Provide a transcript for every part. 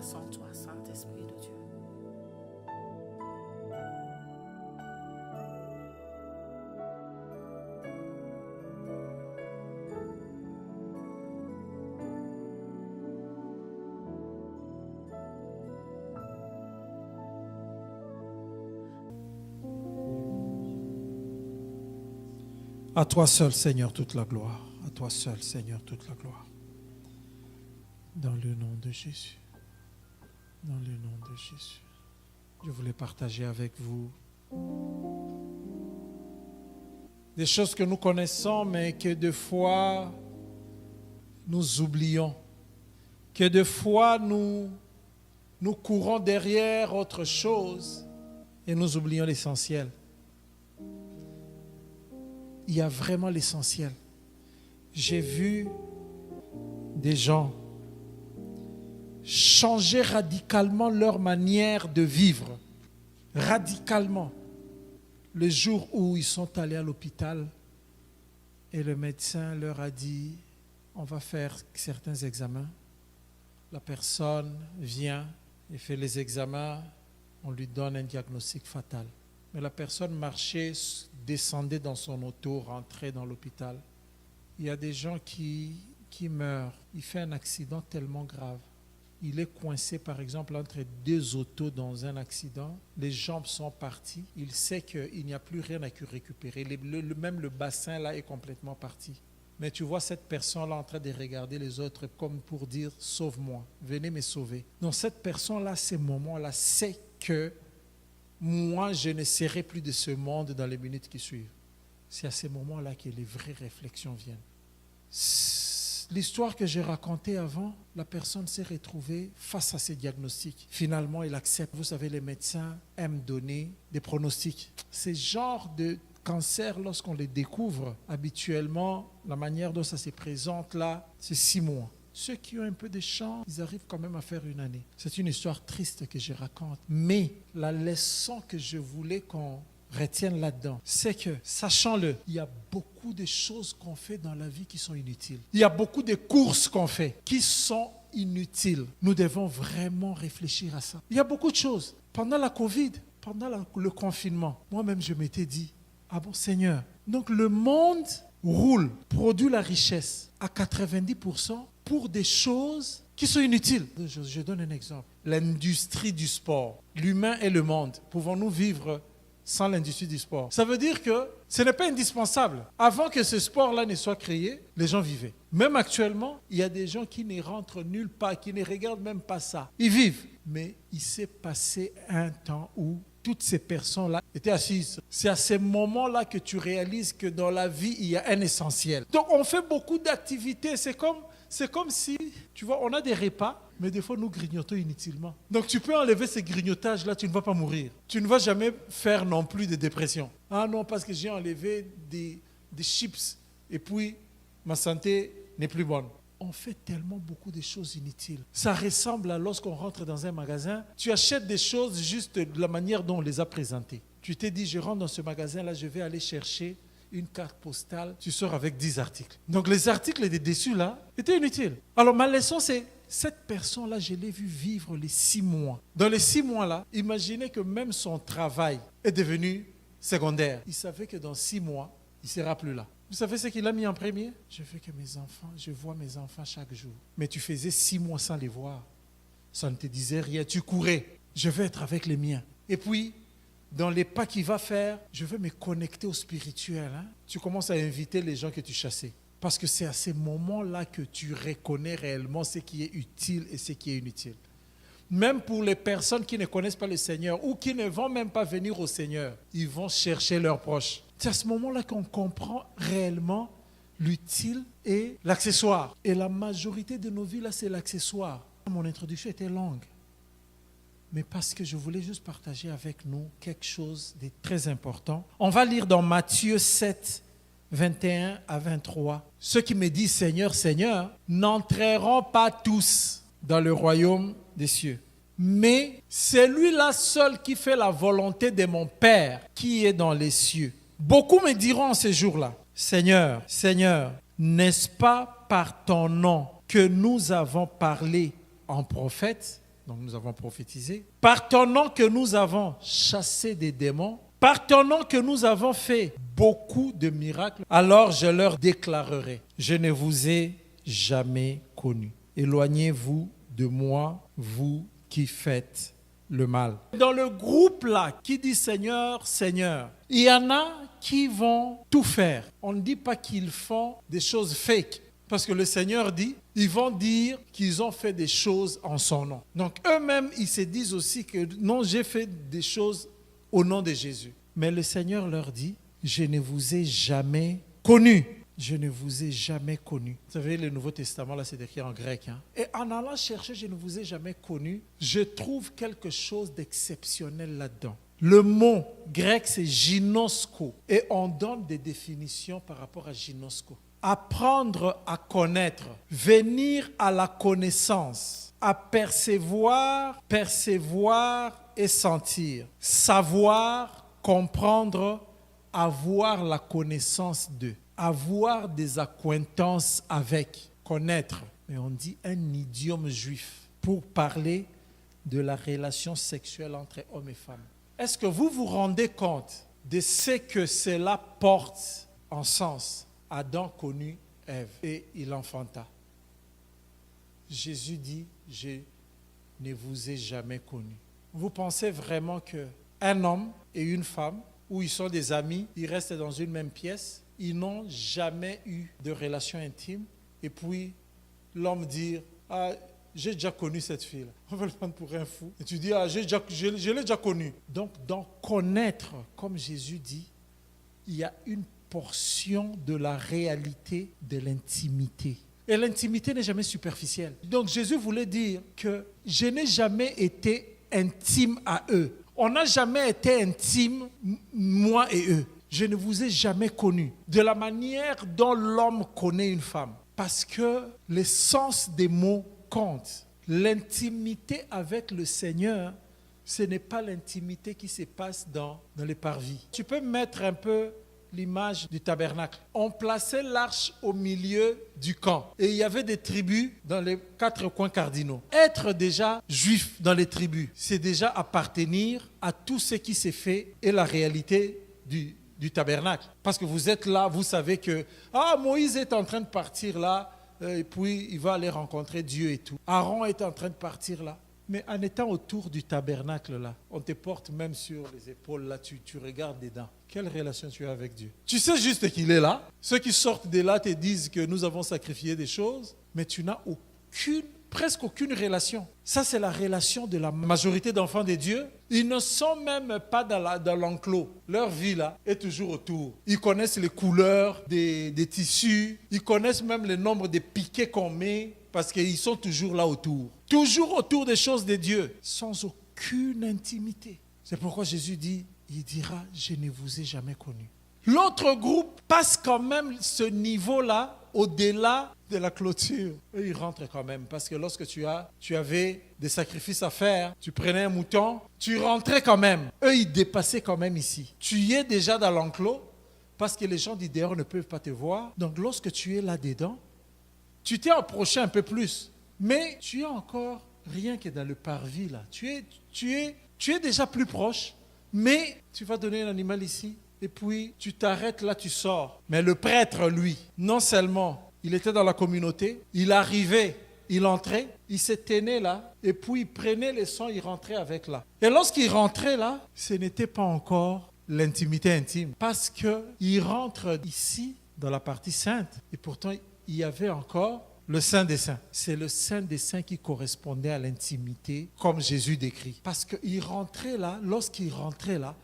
grâce en toi, Saint-Esprit de Dieu. À toi seul, Seigneur, toute la gloire. À toi seul, Seigneur, toute la gloire. Dans le nom de Jésus. Dans le nom de Jésus. Je voulais partager avec vous des choses que nous connaissons, mais que des fois nous oublions. Que des fois nous courons derrière autre chose et nous oublions l'essentiel. Il y a vraiment l'essentiel. J'ai vu des gens changer radicalement leur manière de vivre. Radicalement. Le jour où ils sont allés à l'hôpital et le médecin leur a dit, on va faire certains examens. La personne vient et fait les examens, on lui donne un diagnostic fatal. Mais la personne marchait, descendait dans son auto, rentrait dans l'hôpital. Il y a des gens qui meurent. Il fait un accident tellement grave. Il est coincé, par exemple, entre deux autos dans un accident. Les jambes sont parties. Il sait qu'il n'y a plus rien à récupérer. Même le bassin, là, est complètement parti. Mais tu vois cette personne-là en train de regarder les autres comme pour dire « Sauve-moi, venez me sauver ». Donc cette personne-là, ces moments-là, sait que moi, je ne serai plus de ce monde dans les minutes qui suivent. C'est à ces moments-là que les vraies réflexions viennent. L'histoire que j'ai racontée avant, la personne s'est retrouvée face à ces diagnostics. Finalement, il accepte. Vous savez, les médecins aiment donner des pronostics. Ces genres de cancers, lorsqu'on les découvre, habituellement, la manière dont ça se présente là, c'est 6 mois. Ceux qui ont un peu de chance, ils arrivent quand même à faire 1 année. C'est une histoire triste que je raconte. Mais la leçon que je voulais qu'on retienne là-dedans, c'est que, sachant-le, il y a beaucoup de choses qu'on fait dans la vie qui sont inutiles. Il y a beaucoup de courses qu'on fait qui sont inutiles. Nous devons vraiment réfléchir à ça. Il y a beaucoup de choses. Pendant la Covid, pendant le confinement, moi-même je m'étais dit, ah bon Seigneur, donc le monde roule, produit la richesse à 90% pour des choses qui sont inutiles. Je donne un exemple. L'industrie du sport, l'humain et le monde. Pouvons-nous vivre sans l'industrie du sport? Ça veut dire que ce n'est pas indispensable. Avant que ce sport-là ne soit créé, les gens vivaient. Même actuellement, il y a des gens qui ne rentrent nulle part, qui ne regardent même pas ça. Ils vivent. Mais il s'est passé un temps où toutes ces personnes-là étaient assises. C'est à ces moments-là que tu réalises que dans la vie, il y a un essentiel. Donc, on fait beaucoup d'activités. C'est comme si, tu vois, on a des repas, mais des fois, nous grignotons inutilement. Donc, tu peux enlever ces grignotages-là, tu ne vas pas mourir. Tu ne vas jamais faire non plus de dépression. Ah non, parce que j'ai enlevé des chips et puis ma santé n'est plus bonne. On fait tellement beaucoup de choses inutiles. Ça ressemble à lorsqu'on rentre dans un magasin, tu achètes des choses juste de la manière dont on les a présentées. Tu t'es dit, je rentre dans ce magasin-là, je vais aller chercher une carte postale, tu sors avec 10 articles. Donc les articles des dessus là étaient inutiles. Alors ma leçon c'est, cette personne-là, je l'ai vu vivre les 6 mois. Dans les 6 mois-là, imaginez que même son travail est devenu secondaire. Il savait que dans 6 mois, il ne sera plus là. Vous savez ce qu'il a mis en premier? Je veux que mes enfants, je vois mes enfants chaque jour. Mais tu faisais 6 mois sans les voir. Ça ne te disait rien. Tu courais. Je veux être avec les miens. Et puis, dans les pas qu'il va faire, je veux me connecter au spirituel. Tu commences à inviter les gens que tu chassais. Parce que c'est à ces moments-là que tu reconnais réellement ce qui est utile et ce qui est inutile. Même pour les personnes qui ne connaissent pas le Seigneur ou qui ne vont même pas venir au Seigneur, ils vont chercher leurs proches. C'est à ce moment-là qu'on comprend réellement l'utile et l'accessoire. Et la majorité de nos vies, là, c'est l'accessoire. Mon introduction était longue. Mais parce que je voulais juste partager avec nous quelque chose de très important. On va lire dans Matthieu 7, 21 à 23. Ceux qui me disent Seigneur, Seigneur, n'entreront pas tous dans le royaume des cieux. Mais celui-là seul qui fait la volonté de mon Père qui est dans les cieux. Beaucoup me diront en ces jours-là, Seigneur, Seigneur, n'est-ce pas par ton nom que nous avons parlé en prophète? donc nous avons prophétisé, par ton nom que nous avons chassé des démons, par ton nom que nous avons fait beaucoup de miracles, alors je leur déclarerai, je ne vous ai jamais connus. Éloignez-vous de moi, vous qui faites le mal. Dans le groupe là, qui dit Seigneur, Seigneur, il y en a qui vont tout faire. On ne dit pas qu'ils font des choses fake. Parce que le Seigneur dit, ils vont dire qu'ils ont fait des choses en son nom. Donc eux-mêmes, ils se disent aussi que non, j'ai fait des choses au nom de Jésus. Mais le Seigneur leur dit, je ne vous ai jamais connus. Je ne vous ai jamais connus. Vous savez, le Nouveau Testament, là, c'est écrit en grec. Et en allant chercher, je ne vous ai jamais connus, je trouve quelque chose d'exceptionnel là-dedans. Le mot grec, c'est ginosko. Et on donne des définitions par rapport à ginosko. Apprendre à connaître, venir à la connaissance, apercevoir, percevoir et sentir, savoir, comprendre, avoir la connaissance d'eux, avoir des acquaintances avec, connaître. Mais on dit un idiome juif pour parler de la relation sexuelle entre hommes et femmes. Est-ce que vous vous rendez compte de ce que cela porte en sens? Adam connut Ève et il enfanta. Jésus dit, je ne vous ai jamais connus. Vous pensez vraiment qu'un homme et une femme, où ils sont des amis, ils restent dans une même pièce, ils n'ont jamais eu de relation intime, et puis l'homme dit, ah, j'ai déjà connu cette fille-là. On va le prendre pour un fou. Et tu dis, ah, je l'ai déjà connue. Donc, dans connaître, comme Jésus dit, il y a une portion de la réalité de l'intimité. Et l'intimité n'est jamais superficielle. Donc Jésus voulait dire que je n'ai jamais été intime à eux. On n'a jamais été intime, moi et eux. Je ne vous ai jamais connus. De la manière dont l'homme connaît une femme. Parce que le sens des mots compte. L'intimité avec le Seigneur, ce n'est pas l'intimité qui se passe dans les parvis. Tu peux mettre un peu l'image du tabernacle. On plaçait l'arche au milieu du camp. Et il y avait des tribus dans les 4 coins cardinaux. Être déjà juif dans les tribus, c'est déjà appartenir à tout ce qui s'est fait et la réalité du tabernacle. Parce que vous êtes là, vous savez que Moïse est en train de partir là, et puis il va aller rencontrer Dieu et tout. Aaron est en train de partir là. Mais en étant autour du tabernacle là, on te porte même sur les épaules là, tu regardes dedans. Quelle relation tu as avec Dieu? Tu sais juste qu'il est là. Ceux qui sortent de là te disent que nous avons sacrifié des choses, mais tu n'as presque aucune relation. Ça, c'est la relation de la majorité d'enfants de Dieu. Ils ne sont même pas dans l'enclos. Leur vie là est toujours autour. Ils connaissent les couleurs des tissus. Ils connaissent même le nombre de piquets qu'on met parce qu'ils sont toujours là autour. Toujours autour des choses de Dieu, sans aucune intimité. C'est pourquoi Jésus dit, il dira, je ne vous ai jamais connu. L'autre groupe passe quand même ce niveau-là au-delà de la clôture. Eux, ils rentrent quand même parce que lorsque tu avais des sacrifices à faire, tu prenais un mouton, tu rentrais quand même. Eux, ils dépassaient quand même ici. Tu y es déjà dans l'enclos parce que les gens du dehors ne peuvent pas te voir. Donc lorsque tu es là-dedans, tu t'es approché un peu plus. Mais tu es encore rien que dans le parvis là. Tu es déjà plus proche, mais tu vas donner un animal ici. Et puis, tu t'arrêtes là, tu sors. Mais le prêtre, lui, non seulement, il était dans la communauté, il arrivait, il entrait, il se tenait là, et puis il prenait les sons, il rentrait avec là. Et lorsqu'il rentrait là, ce n'était pas encore l'intimité intime. Parce qu'il rentre ici, dans la partie sainte, et pourtant, il y avait encore le Saint des Saints. C'est le Saint des Saints qui correspondait à l'intimité, comme Jésus décrit. Parce qu'il rentrait là, lorsqu'il rentrait là,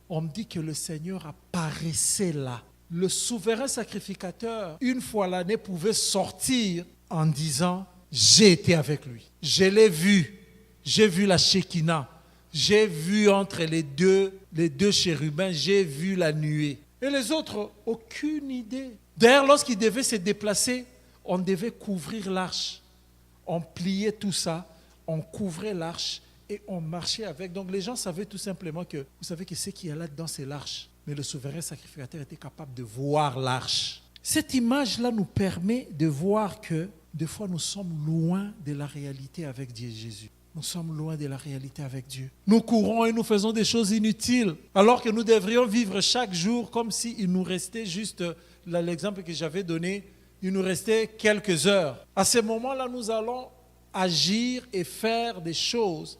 on me dit que le Seigneur apparaissait là. Le souverain sacrificateur, une fois l'année, pouvait sortir en disant « J'ai été avec lui. Je l'ai vu. J'ai vu la Shekinah. J'ai vu entre les deux chérubins, j'ai vu la nuée. » Et les autres, aucune idée. D'ailleurs, lorsqu'ils devaient se déplacer, on devait couvrir l'arche. On pliait tout ça, on couvrait l'arche. Et on marchait avec. Donc les gens savaient tout simplement que, vous savez que ce qu'il y a là-dedans, c'est l'arche. Mais le souverain sacrificateur était capable de voir l'arche. Cette image-là nous permet de voir que des fois nous sommes loin de la réalité avec Dieu Jésus. nous sommes loin de la réalité avec Dieu. Nous courons et nous faisons des choses inutiles, alors que nous devrions vivre chaque jour comme s'il nous restait juste, là, l'exemple que j'avais donné, il nous restait quelques heures. À ce moment-là, nous allons agir et faire des choses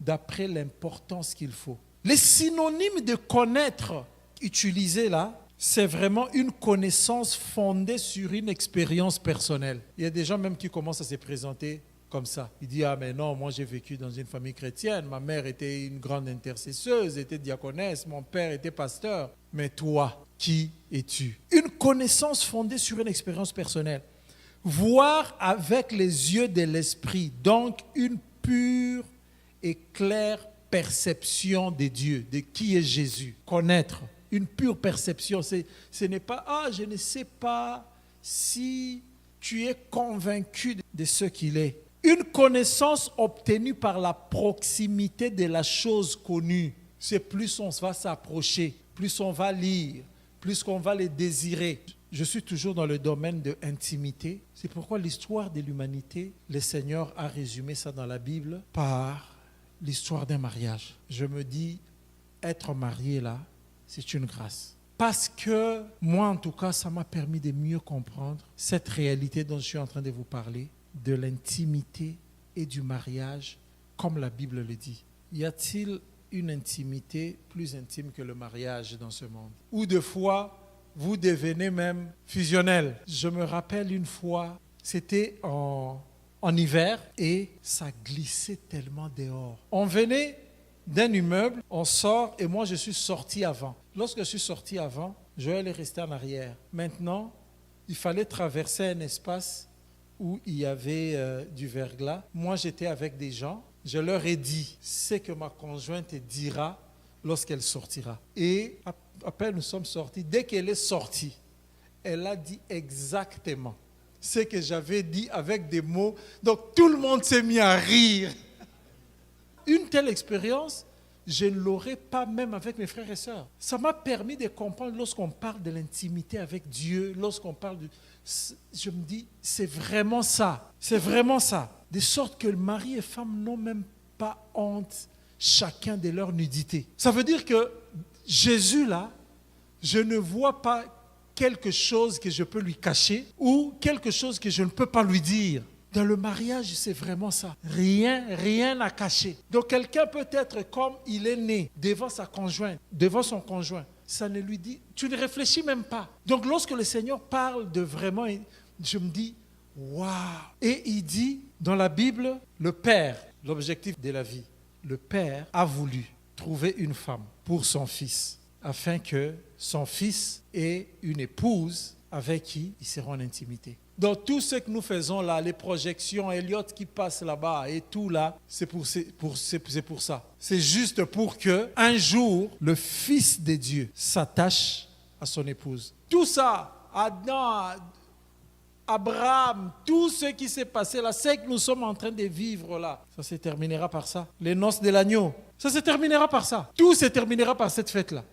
d'après l'importance qu'il faut. Les synonymes de connaître utilisés là, c'est vraiment une connaissance fondée sur une expérience personnelle. Il y a des gens même qui commencent à se présenter comme ça. Il dit, ah mais non, moi j'ai vécu dans une famille chrétienne, ma mère était une grande intercesseuse, était diaconesse, mon père était pasteur. Mais toi, qui es-tu? Une connaissance fondée sur une expérience personnelle. Voir avec les yeux de l'esprit, donc une pure et claire perception de Dieu, de qui est Jésus. Connaître, une pure perception. Ce n'est pas, ah, je ne sais pas si tu es convaincu de ce qu'il est. Une connaissance obtenue par la proximité de la chose connue. C'est plus on va s'approcher, plus on va lire, plus qu'on va les désirer. Je suis toujours dans le domaine de l'intimité. C'est pourquoi l'histoire de l'humanité, le Seigneur a résumé ça dans la Bible par l'histoire d'un mariage. Je me dis, être marié là, c'est une grâce. Parce que moi, en tout cas, ça m'a permis de mieux comprendre cette réalité dont je suis en train de vous parler, de l'intimité et du mariage, comme la Bible le dit. Y a-t-il une intimité plus intime que le mariage dans ce monde? Ou de fois, vous devenez même fusionnel. Je me rappelle une fois, c'était en hiver et ça glissait tellement dehors. On venait d'un immeuble, on sort et moi je suis sorti avant. Lorsque je suis sorti avant, Joël est resté en arrière. Maintenant, il fallait traverser un espace où il y avait du verglas. Moi j'étais avec des gens. Je leur ai dit ce que ma conjointe dira lorsqu'elle sortira. Et après nous sommes sortis. Dès qu'elle est sortie, elle a dit exactement ce que j'avais dit avec des mots. Donc tout le monde s'est mis à rire. Une telle expérience, je ne l'aurais pas même avec mes frères et sœurs. Ça m'a permis de comprendre lorsqu'on parle de l'intimité avec Dieu, lorsqu'on parle de... Je me dis, c'est vraiment ça. C'est vraiment ça. De sorte que mari et femme n'ont même pas honte chacun de leur nudité. Ça veut dire que Jésus là, je ne vois pas quelque chose que je peux lui cacher ou quelque chose que je ne peux pas lui dire. Dans le mariage, c'est vraiment ça. Rien à cacher. Donc quelqu'un peut être comme il est né devant sa conjointe, devant son conjoint. Ça ne lui dit, tu ne réfléchis même pas. Donc lorsque le Seigneur parle de vraiment, je me dis, waouh. Et il dit dans la Bible, le Père, l'objectif de la vie, le Père a voulu trouver une femme pour son fils, afin que son fils ait une épouse avec qui ils seront en intimité. Donc tout ce que nous faisons là, les projections, Elliot qui passe là-bas et tout là, c'est pour ça. C'est juste pour que un jour, le Fils de Dieu s'attache à son épouse. Tout ça, Adam, Abraham, tout ce qui s'est passé là, c'est que nous sommes en train de vivre là. Ça se terminera par ça. Les noces de l'agneau, ça se terminera par ça. Tout se terminera par cette fête-là.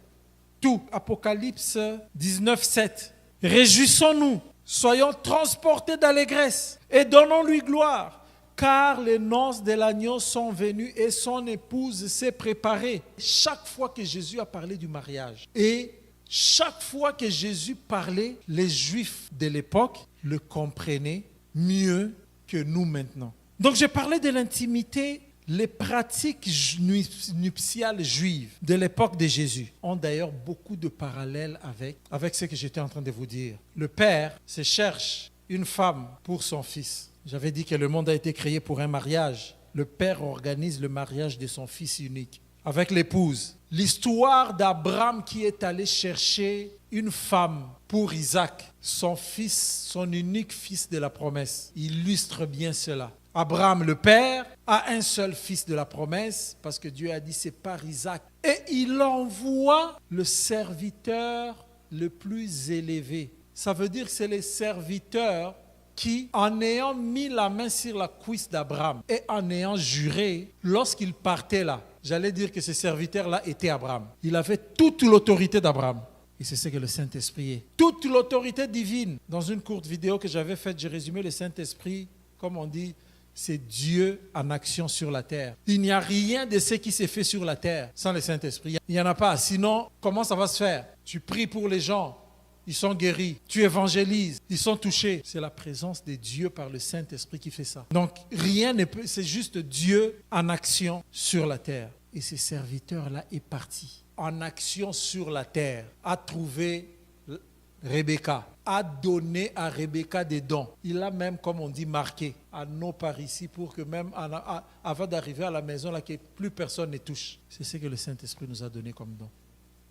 Tout. Apocalypse 19, 7. Réjouissons-nous. Soyons transportés d'allégresse et donnons-lui gloire, car les noces de l'agneau sont venues et son épouse s'est préparée. Chaque fois que Jésus a parlé du mariage et chaque fois que Jésus parlait, les Juifs de l'époque le comprenaient mieux que nous maintenant. Donc j'ai parlé de l'intimité. Les pratiques nuptiales juives de l'époque de Jésus ont d'ailleurs beaucoup de parallèles avec ce que j'étais en train de vous dire. Le père se cherche une femme pour son fils. J'avais dit que le monde a été créé pour un mariage. Le père organise le mariage de son fils unique avec l'épouse. L'histoire d'Abraham qui est allé chercher une femme pour Isaac, son fils, son unique fils de la promesse, illustre bien cela. Abraham, le père, a un seul fils de la promesse parce que Dieu a dit c'est par Isaac. Et il envoie le serviteur le plus élevé. Ça veut dire que c'est les serviteurs qui, en ayant mis la main sur la cuisse d'Abraham et en ayant juré, lorsqu'il partait là, j'allais dire que ces serviteurs-là étaient Abraham. Il avait toute l'autorité d'Abraham. Et c'est ce que le Saint-Esprit est. Toute l'autorité divine. Dans une courte vidéo que j'avais faite, j'ai résumé le Saint-Esprit, comme on dit, c'est Dieu en action sur la terre. Il n'y a rien de ce qui s'est fait sur la terre sans le Saint-Esprit. Il n'y en a pas. Sinon, comment ça va se faire? Tu pries pour les gens, ils sont guéris. Tu évangélises, ils sont touchés. C'est la présence de Dieu par le Saint-Esprit qui fait ça. Donc, rien ne peut, c'est juste Dieu en action sur la terre. Et ce serviteur-là est parti en action sur la terre, a trouvé Rebecca, a donné à Rebecca des dons. Il a même, comme on dit, marqué à nos par ici pour que même avant d'arriver à la maison, là, que plus personne ne touche. C'est ce que le Saint-Esprit nous a donné comme don.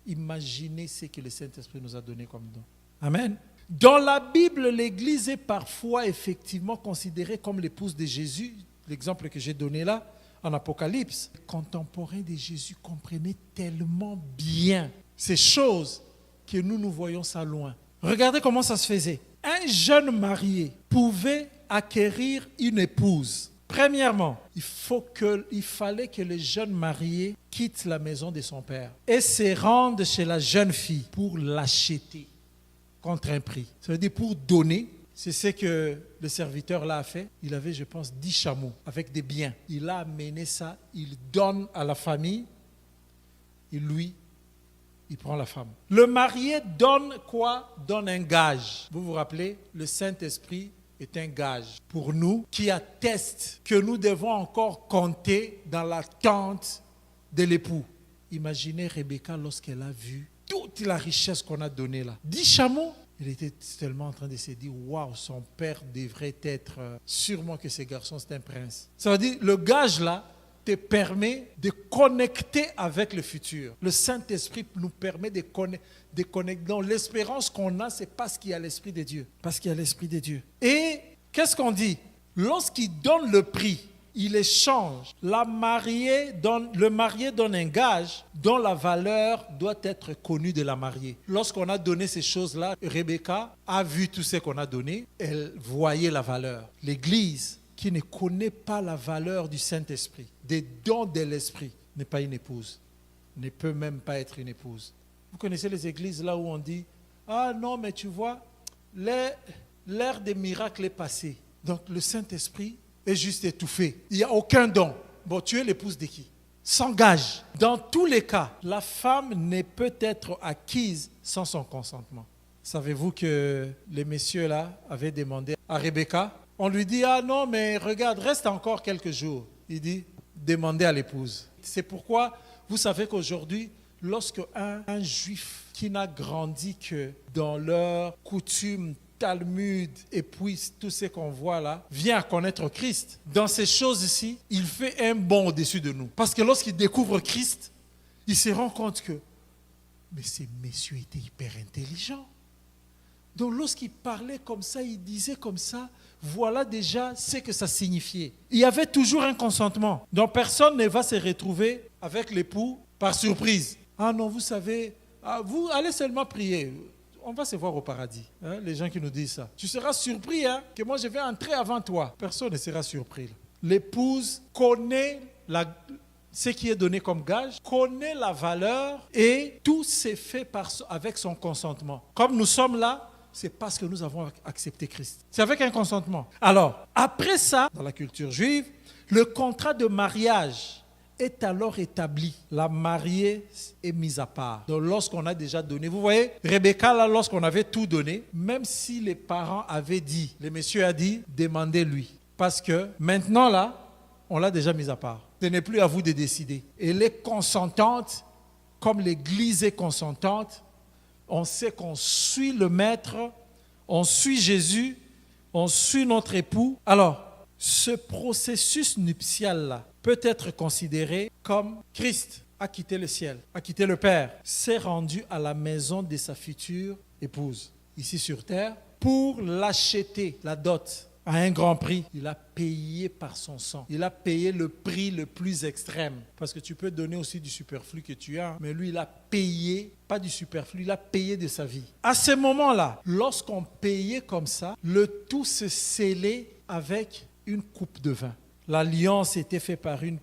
Imaginez ce que le Saint-Esprit nous a donné comme don. Amen. Dans la Bible, l'Église est parfois effectivement considérée comme l'épouse de Jésus. L'exemple que j'ai donné là, en Apocalypse. Les contemporains de Jésus comprenaient tellement bien ces choses que nous voyons ça loin. Regardez comment ça se faisait. Un jeune marié pouvait acquérir une épouse. Premièrement, il fallait que le jeune marié quitte la maison de son père et se rende chez la jeune fille pour l'acheter contre un prix. Ça veut dire pour donner. C'est ce que le serviteur là a fait. Il avait, je pense, 10 chameaux avec des biens. Il a amené ça, il donne à la famille et lui, il prend la femme. Le marié donne quoi? Donne un gage. Vous vous rappelez, le Saint-Esprit est un gage pour nous qui atteste que nous devons encore compter dans l'attente de l'époux. Imaginez Rebecca lorsqu'elle a vu toute la richesse qu'on a donnée là. 10 chameaux. Il était tellement en train de se dire, waouh, son père devrait être, sûrement que ce garçon c'est un prince. Ça veut dire, le gage là te permet de connecter avec le futur. Le Saint-Esprit nous permet de connecter. Donc l'espérance qu'on a, c'est parce qu'il y a l'Esprit de Dieu. Parce qu'il y a l'Esprit de Dieu. Et qu'est-ce qu'on dit? Lorsqu'il donne le prix, il échange. Le marié donne un gage dont la valeur doit être connue de la mariée. Lorsqu'on a donné ces choses-là, Rebecca a vu tout ce qu'on a donné. Elle voyait la valeur. L'Église qui ne connaît pas la valeur du Saint-Esprit, des dons de l'Esprit, n'est pas une épouse. Ne peut même pas être une épouse. Vous connaissez les églises là où on dit « Ah non, mais tu vois, l'ère des miracles est passée. » Donc le Saint-Esprit est juste étouffé. Il n'y a aucun don. Bon, tu es l'épouse de qui? Sans gage. Dans tous les cas, la femme ne peut être acquise sans son consentement. Savez-vous que les messieurs là avaient demandé à Rebecca? On lui dit, ah non, mais regarde, reste encore quelques jours. Il dit, demandez à l'épouse. C'est pourquoi vous savez qu'aujourd'hui, lorsque un juif qui n'a grandi que dans leur coutume, Talmud et puis tout ce qu'on voit là, vient à connaître Christ. Dans ces choses ici, il fait un bond au-dessus de nous. Parce que lorsqu'il découvre Christ, il se rend compte que, mais ces messieurs étaient hyper intelligents. Donc lorsqu'il parlait comme ça, il disait comme ça, voilà déjà ce que ça signifiait. Il y avait toujours un consentement. Donc personne ne va se retrouver avec l'époux par surprise. Ah non, vous savez, vous allez seulement prier. On va se voir au paradis. Hein, les gens qui nous disent ça. Tu seras surpris que moi je vais entrer avant toi. Personne ne sera surpris. Là. L'épouse connaît ce qui est donné comme gage, connaît la valeur et tout s'est fait avec son consentement. Comme nous sommes là, c'est parce que nous avons accepté Christ. C'est avec un consentement. Alors, après ça, dans la culture juive, le contrat de mariage est alors établi. La mariée est mise à part. Donc, lorsqu'on a déjà donné, vous voyez, Rebecca, là, lorsqu'on avait tout donné, même si les parents avaient dit, le monsieur a dit, demandez-lui. Parce que maintenant, là, on l'a déjà mise à part. Ce n'est plus à vous de décider. Elle est consentante, comme l'Église est consentante. On sait qu'on suit le Maître, on suit Jésus, on suit notre époux. Alors, ce processus nuptial-là peut être considéré comme Christ a quitté le ciel, a quitté le Père, s'est rendu à la maison de sa future épouse, ici sur terre, pour l'acheter, la dot, à un grand prix. Il a payé par son sang. Il a payé le prix le plus extrême. Parce que tu peux donner aussi du superflu que tu as, mais lui, il a payé, pas du superflu, il a payé de sa vie. À ce moment-là, lorsqu'on payait comme ça, le tout se scellait avec une coupe de vin. L'alliance était faite par une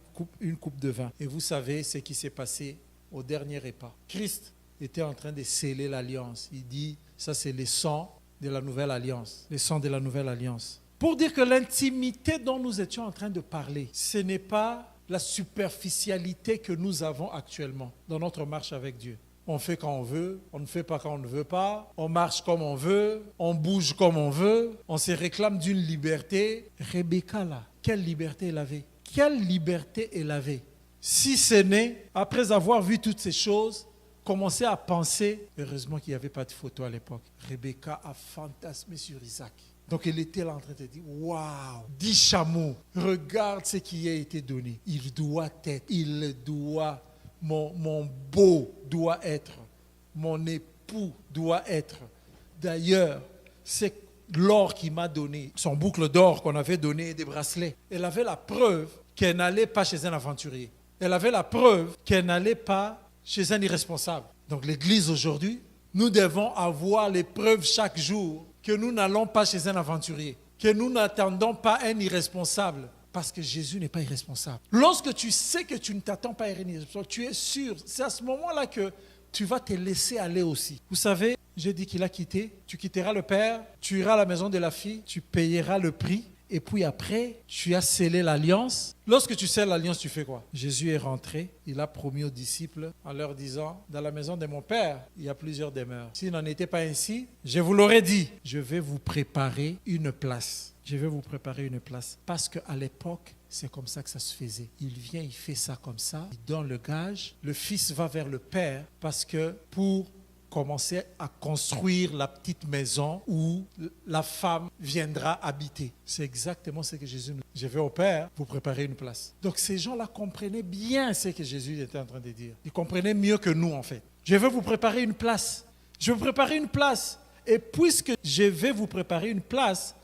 coupe de vin. Et vous savez ce qui s'est passé au dernier repas. Christ était en train de sceller l'alliance. Il dit, ça c'est le sang de la nouvelle alliance. Le sang de la nouvelle alliance. Pour dire que l'intimité dont nous étions en train de parler, ce n'est pas la superficialité que nous avons actuellement dans notre marche avec Dieu. On fait quand on veut, on ne fait pas quand on ne veut pas, on marche comme on veut, on bouge comme on veut, on se réclame d'une liberté. Rebecca là, quelle liberté elle avait? Quelle liberté elle avait? Si ce n'est, après avoir vu toutes ces choses, commencer à penser, heureusement qu'il n'y avait pas de photo à l'époque, Rebecca a fantasmé sur Isaac. Donc elle était là en train de dire, waouh, 10 chameaux, regarde ce qui a été donné. Mon beau doit être, mon époux doit être. D'ailleurs, c'est l'or qu'il m'a donné, son boucle d'or qu'on avait donné, des bracelets. Elle avait la preuve qu'elle n'allait pas chez un aventurier. Elle avait la preuve qu'elle n'allait pas chez un irresponsable. Donc l'Église aujourd'hui, nous devons avoir les preuves chaque jour que nous n'allons pas chez un aventurier, que nous n'attendons pas un irresponsable, parce que Jésus n'est pas irresponsable. Lorsque tu sais que tu ne t'attends pas à un irresponsable, tu es sûr, c'est à ce moment-là que tu vas te laisser aller aussi. Vous savez, j'ai dit qu'il a quitté, tu quitteras le père, tu iras à la maison de la fille, tu payeras le prix, et puis après, tu as scellé l'alliance. Lorsque tu scelles l'alliance, tu fais quoi? Jésus est rentré, il a promis aux disciples en leur disant, dans la maison de mon Père, il y a plusieurs demeures. S'il n'en était pas ainsi, je vous l'aurais dit, je vais vous préparer une place. Je vais vous préparer une place. Parce qu'à l'époque, c'est comme ça que ça se faisait. Il vient, il fait ça comme ça, il donne le gage, le fils va vers le Père parce que pour commencer à construire la petite maison où la femme viendra habiter. C'est exactement ce que Jésus nous dit. Je vais au Père pour préparer une place. Donc ces gens-là comprenaient bien ce que Jésus était en train de dire. Ils comprenaient mieux que nous en fait. Je vais vous préparer une place. Je vais vous préparer une place. Et puisque je vais vous préparer une place,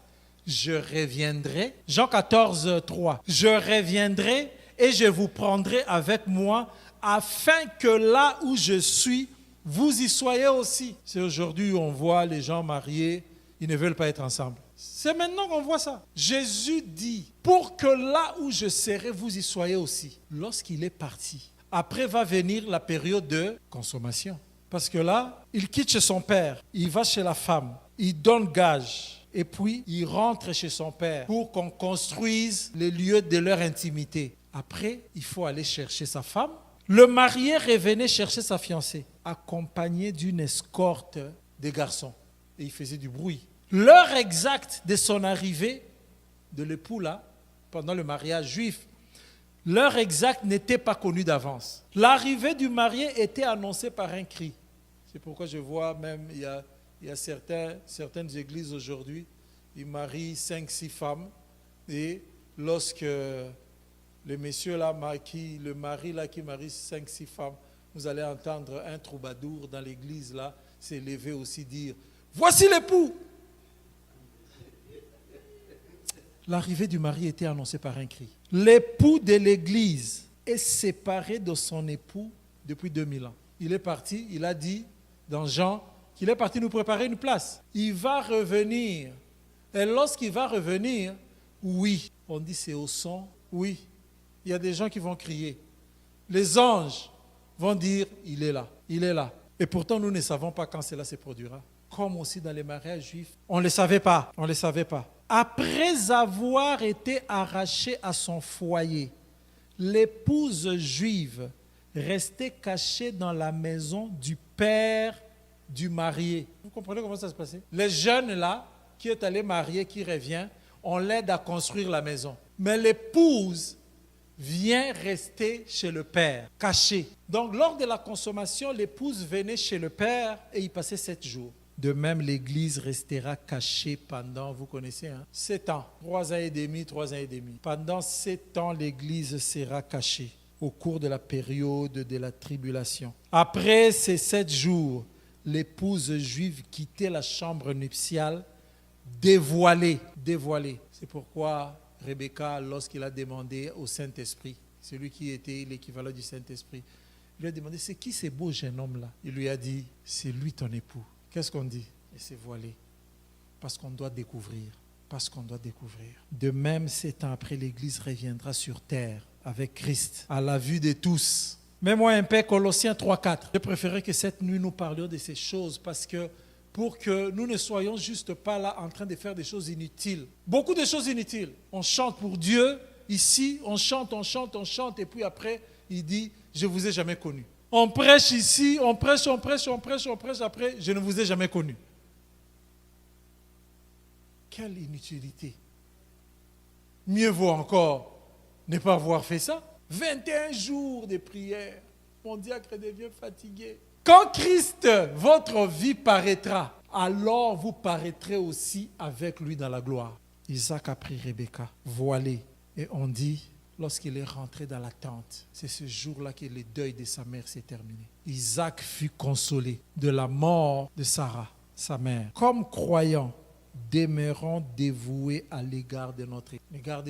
je reviendrai. Jean 14, 3. Je reviendrai et je vous prendrai avec moi afin que là où je suis, vous y soyez aussi. C'est aujourd'hui où on voit les gens mariés, ils ne veulent pas être ensemble. C'est maintenant qu'on voit ça. Jésus dit, pour que là où je serai, vous y soyez aussi. Lorsqu'il est parti, après va venir la période de consommation. Parce que là, il quitte chez son père, il va chez la femme, il donne gage. Et puis, il rentre chez son père pour qu'on construise les lieux de leur intimité. Après, il faut aller chercher sa femme. Le marié revenait chercher sa fiancée, accompagné d'une escorte de garçons. Et il faisait du bruit. L'heure exacte de son arrivée, de l'époux là, pendant le mariage juif, l'heure exacte n'était pas connue d'avance. L'arrivée du marié était annoncée par un cri. C'est pourquoi je vois même, il y a certaines églises aujourd'hui, ils marient 5-6 femmes. Et lorsque le monsieur là, le mari là qui marie 5-6 femmes, vous allez entendre un troubadour dans l'église là s'élever aussi dire « Voici l'époux !» L'arrivée du mari était annoncée par un cri. L'époux de l'église est séparé de son époux depuis 2000 ans. Il est parti, il a dit dans Jean qu'il est parti nous préparer une place. Il va revenir. Et lorsqu'il va revenir, oui, on dit c'est au son, oui. Il y a des gens qui vont crier. Les anges vont dire, il est là, il est là. Et pourtant, nous ne savons pas quand cela se produira. Comme aussi dans les mariages juifs, on ne le savait pas, on ne le savait pas. Après avoir été arraché à son foyer, l'épouse juive restait cachée dans la maison du père du marié. Vous comprenez comment ça se passait? Les jeunes là, qui est allé marier, qui revient, on l'aide à construire la maison. Mais l'épouse vient rester chez le père, cachée. Donc, lors de la consommation, l'épouse venait chez le père et il passait 7 jours. De même, l'église restera cachée pendant, vous connaissez, 7 ans. 3 ans et demi. Pendant 7 ans, l'église sera cachée au cours de la période de la tribulation. Après ces 7 jours, l'épouse juive quittait la chambre nuptiale dévoilée. C'est pourquoi Rebecca, lorsqu'il a demandé au Saint-Esprit, celui qui était l'équivalent du Saint-Esprit, il lui a demandé, c'est qui ce beau jeune homme-là? Il lui a dit, c'est lui ton époux. Qu'est-ce qu'on dit? Il s'est voilé. Parce qu'on doit découvrir. De même, 7 ans après, l'Église reviendra sur terre avec Christ, à la vue de tous. Mets-moi un peu Colossiens 3:4. Je préférais que cette nuit nous parlions de ces choses parce que pour que nous ne soyons juste pas là en train de faire des choses inutiles. Beaucoup de choses inutiles. On chante pour Dieu, ici, on chante, et puis après, il dit, je ne vous ai jamais connu. On prêche ici, on prêche, après, je ne vous ai jamais connu. Quelle inutilité. Mieux vaut encore ne pas avoir fait ça. 21 jours de prière. Mon diacre devient fatigué. Quand Christ, votre vie paraîtra, alors vous paraîtrez aussi avec lui dans la gloire. Isaac a pris Rebecca, voilée, et on dit, lorsqu'il est rentré dans la tente, c'est ce jour-là que le deuil de sa mère s'est terminé. Isaac fut consolé de la mort de Sarah, sa mère. Comme croyants, demeurons dévoués à l'égard de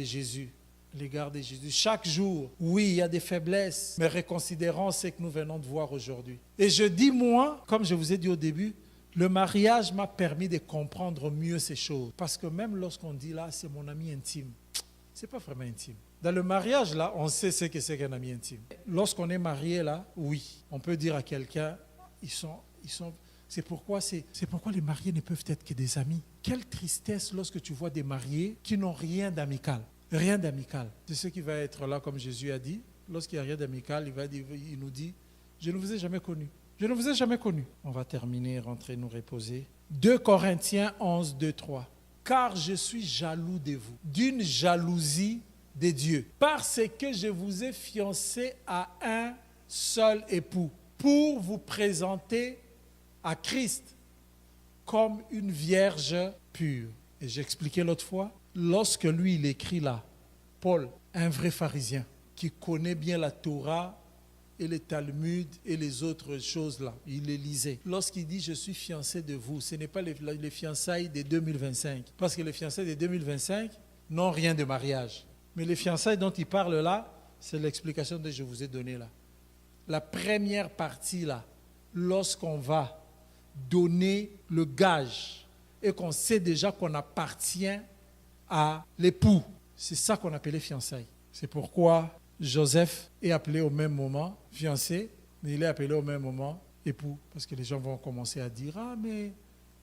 Jésus. L'égard de Jésus. Chaque jour, oui, il y a des faiblesses, mais reconsidérons ce que nous venons de voir aujourd'hui. Et je dis, moi, comme je vous ai dit au début, le mariage m'a permis de comprendre mieux ces choses. Parce que même lorsqu'on dit là, c'est mon ami intime, ce n'est pas vraiment intime. Dans le mariage, là, on sait ce que c'est qu'un ami intime. Lorsqu'on est marié, là, oui, on peut dire à quelqu'un, c'est pourquoi les mariés ne peuvent être que des amis. Quelle tristesse lorsque tu vois des mariés qui n'ont rien d'amical. Rien d'amical. C'est ce qui va être là, comme Jésus a dit. Lorsqu'il n'y a rien d'amical, il nous dit, je ne vous ai jamais connu. Je ne vous ai jamais connu. On va terminer, rentrer, nous reposer. 2 Corinthiens 11, 2, 3. Car je suis jaloux de vous, d'une jalousie de Dieu, parce que je vous ai fiancé à un seul époux, pour vous présenter à Christ comme une vierge pure. Et j'expliquais l'autre fois, lorsque lui, il écrit là, Paul, un vrai pharisien, qui connaît bien la Torah et le Talmud et les autres choses là, il les lisait. Lorsqu'il dit, je suis fiancé de vous, ce n'est pas les fiançailles de 2025, parce que les fiançailles de 2025 n'ont rien de mariage. Mais les fiançailles dont il parle là, c'est l'explication que je vous ai donnée là. La première partie là, lorsqu'on va donner le gage et qu'on sait déjà qu'on appartient à l'époux, c'est ça qu'on appelait fiançailles. C'est pourquoi Joseph est appelé au même moment fiancé, mais il est appelé au même moment époux, parce que les gens vont commencer à dire, ah mais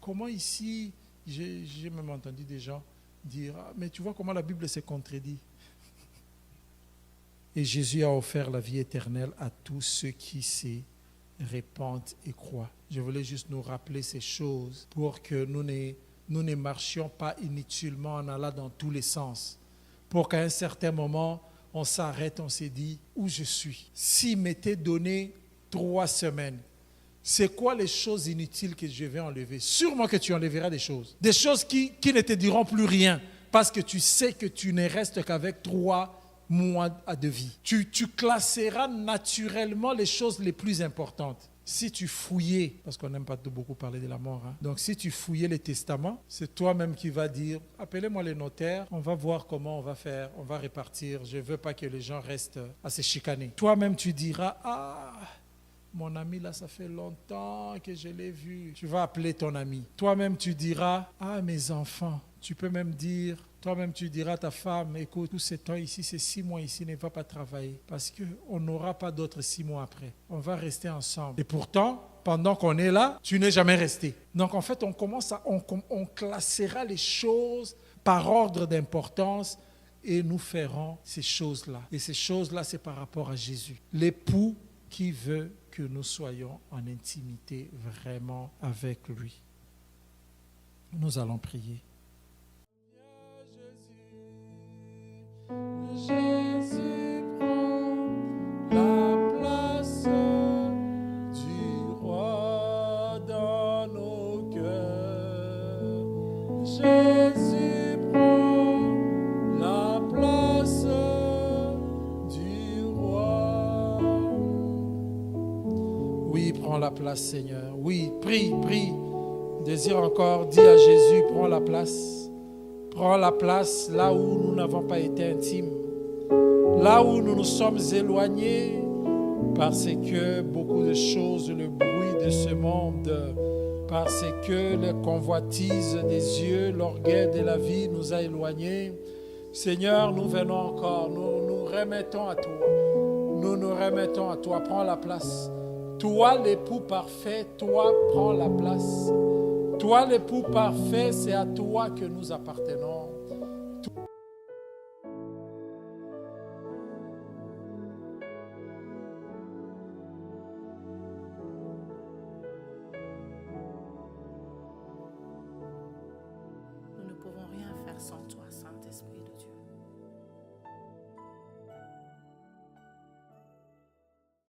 comment ici, j'ai même entendu des gens dire, ah, mais tu vois comment la Bible se contredit. Et Jésus a offert la vie éternelle à tous ceux qui s'y répandent et croient. Je voulais juste nous rappeler ces choses pour que nous ne marchions pas inutilement en allant dans tous les sens. Pour qu'à un certain moment, on s'arrête, on s'est dit, où je suis? S'il m'était donné 3 semaines, c'est quoi les choses inutiles que je vais enlever? Sûrement que tu enlèveras des choses qui ne te diront plus rien, parce que tu sais que tu ne restes qu'avec 3 mois de vie. Tu classeras naturellement les choses les plus importantes. Si tu fouillais, parce qu'on n'aime pas beaucoup parler de la mort, hein? Donc si tu fouillais les testaments, c'est toi-même qui vas dire, appelez-moi les notaires, on va voir comment on va faire, on va répartir, je ne veux pas que les gens restent à se chicaner. Toi-même tu diras, ah, mon ami là, ça fait longtemps que je l'ai vu. Tu vas appeler ton ami. Toi-même tu diras, ah, mes enfants. Tu peux même dire, toi-même tu diras à ta femme, écoute, tout ce temps ici, c'est 6 mois ici, ne va pas travailler. Parce qu'on n'aura pas d'autres 6 mois après. On va rester ensemble. Et pourtant, pendant qu'on est là, tu n'es jamais resté. Donc en fait, on classera les choses par ordre d'importance et nous ferons ces choses-là. Et ces choses-là, c'est par rapport à Jésus. L'époux qui veut que nous soyons en intimité vraiment avec lui. Nous allons prier. Jésus prend la place du roi dans nos cœurs. Jésus prend la place du roi. Oui, prends la place, Seigneur. Oui, prie. Désire encore, dis à Jésus, prends la place. Prends la place là où nous n'avons pas été intimes, là où nous nous sommes éloignés parce que beaucoup de choses, le bruit de ce monde, parce que les convoitises des yeux, l'orgueil de la vie nous a éloignés. Seigneur, nous venons encore, nous remettons à toi. Nous nous remettons à toi, prends la place. Toi, l'époux parfait, toi, prends la place. Toi, l'époux parfait, c'est à toi que nous appartenons. Nous ne pouvons rien faire sans toi.